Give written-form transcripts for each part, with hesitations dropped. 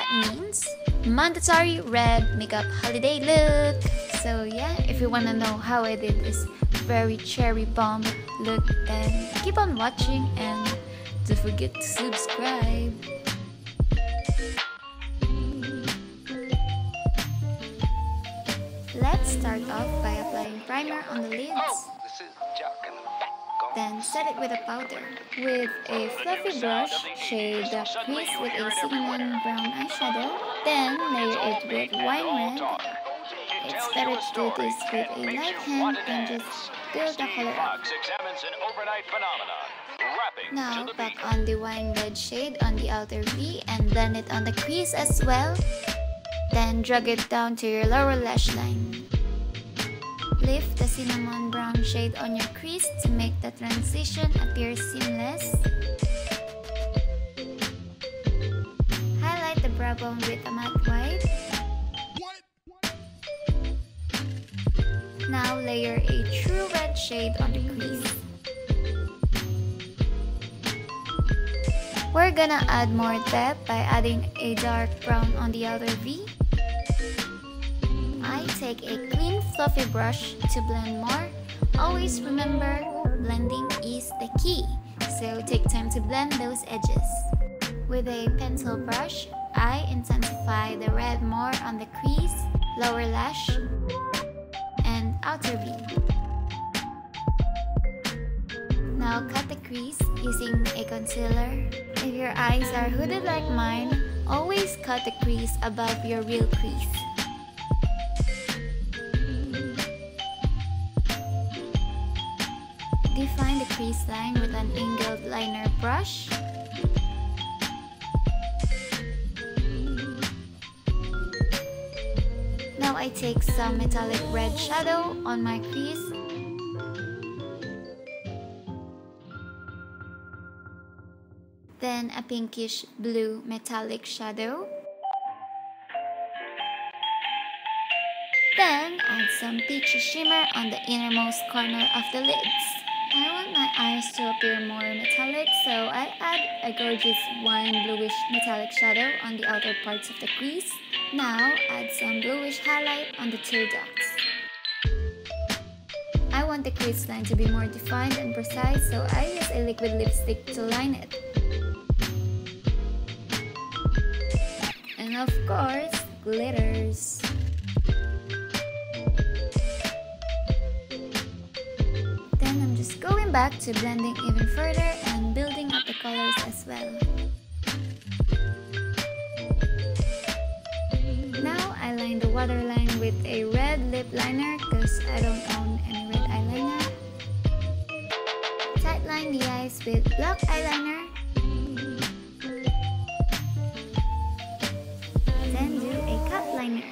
that means mandatory red makeup holiday look. So yeah, if you wanna know how I did this very cherry bomb look, then keep on watching and don't forget to subscribe. Let's start off by applying primer on the lids. Then set it with a powder. With a fluffy brush, shade the crease with a cinnamon brown eyeshadow. Then layer it with wine red. It's better to do this with a light hand than just build the color up. Now back on the wine red shade on the outer V and blend it on the crease as well. Then drag it down to your lower lash line. Lift the cinnamon brown shade on your crease to make the transition appear seamless. Highlight the brow bone with a matte white. Now layer a true red shade on the crease. We're gonna add more depth by adding a dark brown on the outer V. I take a clean fluffy brush to blend more. Always remember, blending is the key, so take time to blend those edges. With a pencil brush, I intensify the red more on the crease, lower lash, and outer V. Now cut the crease using a concealer. If your eyes are hooded like mine, always cut the crease above your real crease. Define the crease line with an angled liner brush. Now I take some metallic red shadow on my crease. Then a pinkish blue metallic shadow. Then add some peachy shimmer on the innermost corner of the lids. I want my eyes to appear more metallic, so I add a gorgeous wine bluish metallic shadow on the outer parts of the crease. Now add some bluish highlight on the tear ducts. I want the crease line to be more defined and precise, so I use a liquid lipstick to line it. And of course, glitters. Just going back to blending even further and building up the colors as well. Now I line the waterline with a red lip liner because I don't own any red eyeliner. Tightline the eyes with black eyeliner. Then do a cut liner.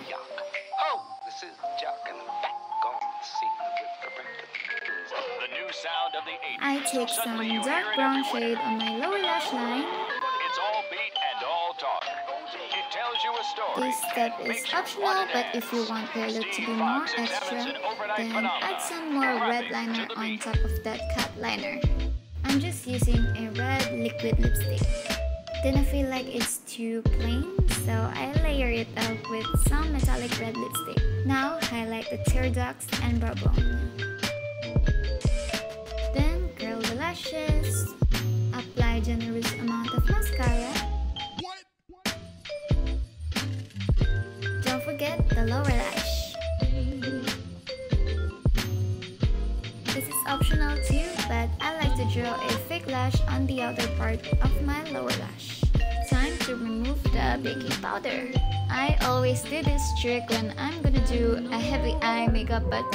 I take some dark brown shade on my lower lash line. This step is optional, but if you want your look to be more extra, then add some more red liner on top of that cut liner. I'm just using a red liquid lipstick. Then I feel like it's too plain, so I layer it up with some metallic red lipstick. Now highlight the tear ducts and brow bone. Lashes. Apply generous amount of mascara. Don't forget the lower lash. This is optional too, but I like to draw a fake lash on the outer part of my lower lash. Time to remove the baking powder. I always do this trick when I'm gonna do a heavy eye makeup but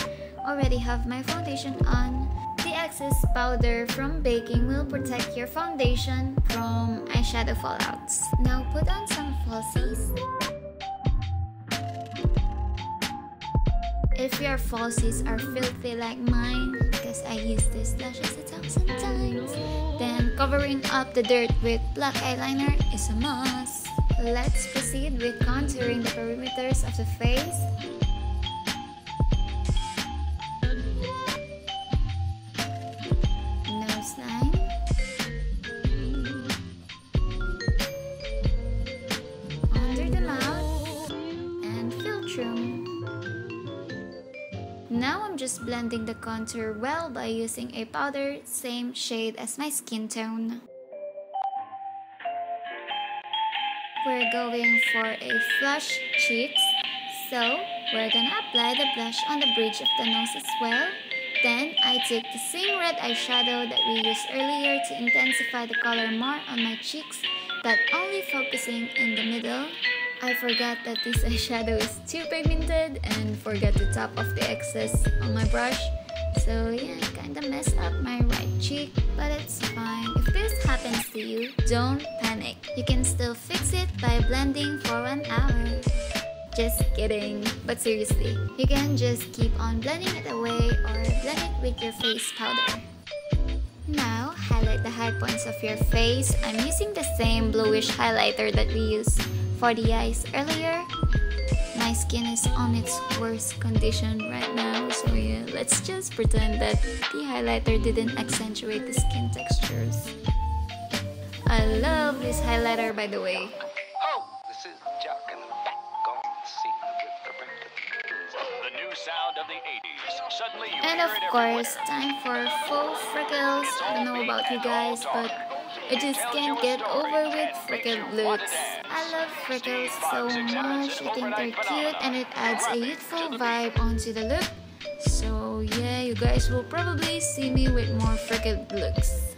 already have my foundation on. The excess powder from baking will protect your foundation from eyeshadow fallouts. Now put on some falsies. If your falsies are filthy like mine, because I use these lashes 1,000 times, then covering up the dirt with black eyeliner is a must. Let's proceed with contouring the perimeters of the face. Under brown. Now I'm just blending the contour well by using a powder same shade as my skin tone. We're going for a flush cheeks, so we're gonna apply the blush on the bridge of the nose as well. Then I took the same red eyeshadow that we used earlier to intensify the color more on my cheeks, but only focusing in the middle. I forgot that this eyeshadow is too pigmented and forgot to top off the excess on my brush. So yeah, I kinda messed up my right cheek, but it's fine. If this happens to you, don't panic. You can still fix it by blending for 1 hour. Just kidding. But seriously, you can just keep on blending it away or blend it with your face powder. Now, highlight the high points of your face. I'm using the same bluish highlighter that we used for the eyes earlier. My skin is on its worst condition right now, so yeah, let's just pretend that the highlighter didn't accentuate the skin textures. I love this highlighter, by the way. Oh, this is Jack and I'm back on the scene with the new sound of the 80s. Suddenly you And hear of it course, everywhere. time for faux freckles. I don't know about you guys, but I just can't get over with freckled looks. I love freckles so much. I think they're cute and it adds a youthful vibe onto the look. So yeah, you guys will probably see me with more freckled looks.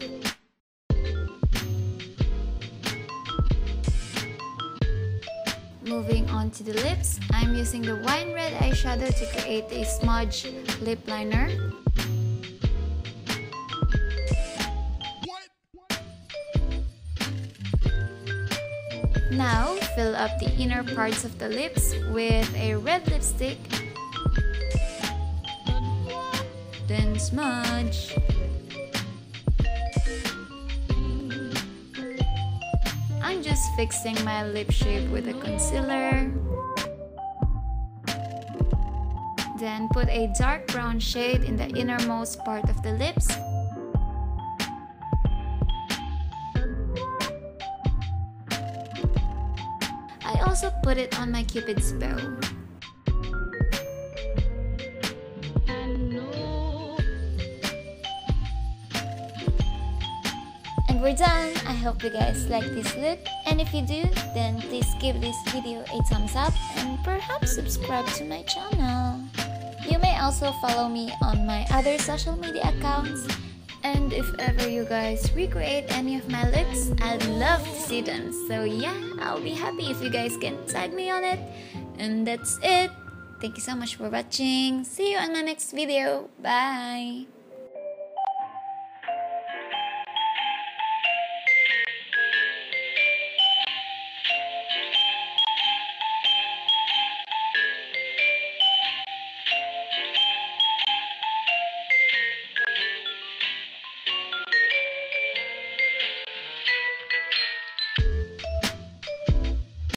Moving on to the lips, I'm using the wine red eyeshadow to create a smudged lip liner. Now, fill up the inner parts of the lips with a red lipstick. Then smudge. I'm just fixing my lip shape with a concealer. Then put a dark brown shade in the innermost part of the lips. I also put it on my Cupid's bow. And we're done. I hope you guys like this look, and if you do, then please give this video a thumbs up and perhaps subscribe to my channel. You may also follow me on my other social media accounts, and if ever you guys recreate any of my looks, I'd love to see them. So yeah, I'll be happy if you guys can tag me on it. And that's it. Thank you so much for watching. See you on my next video. Bye!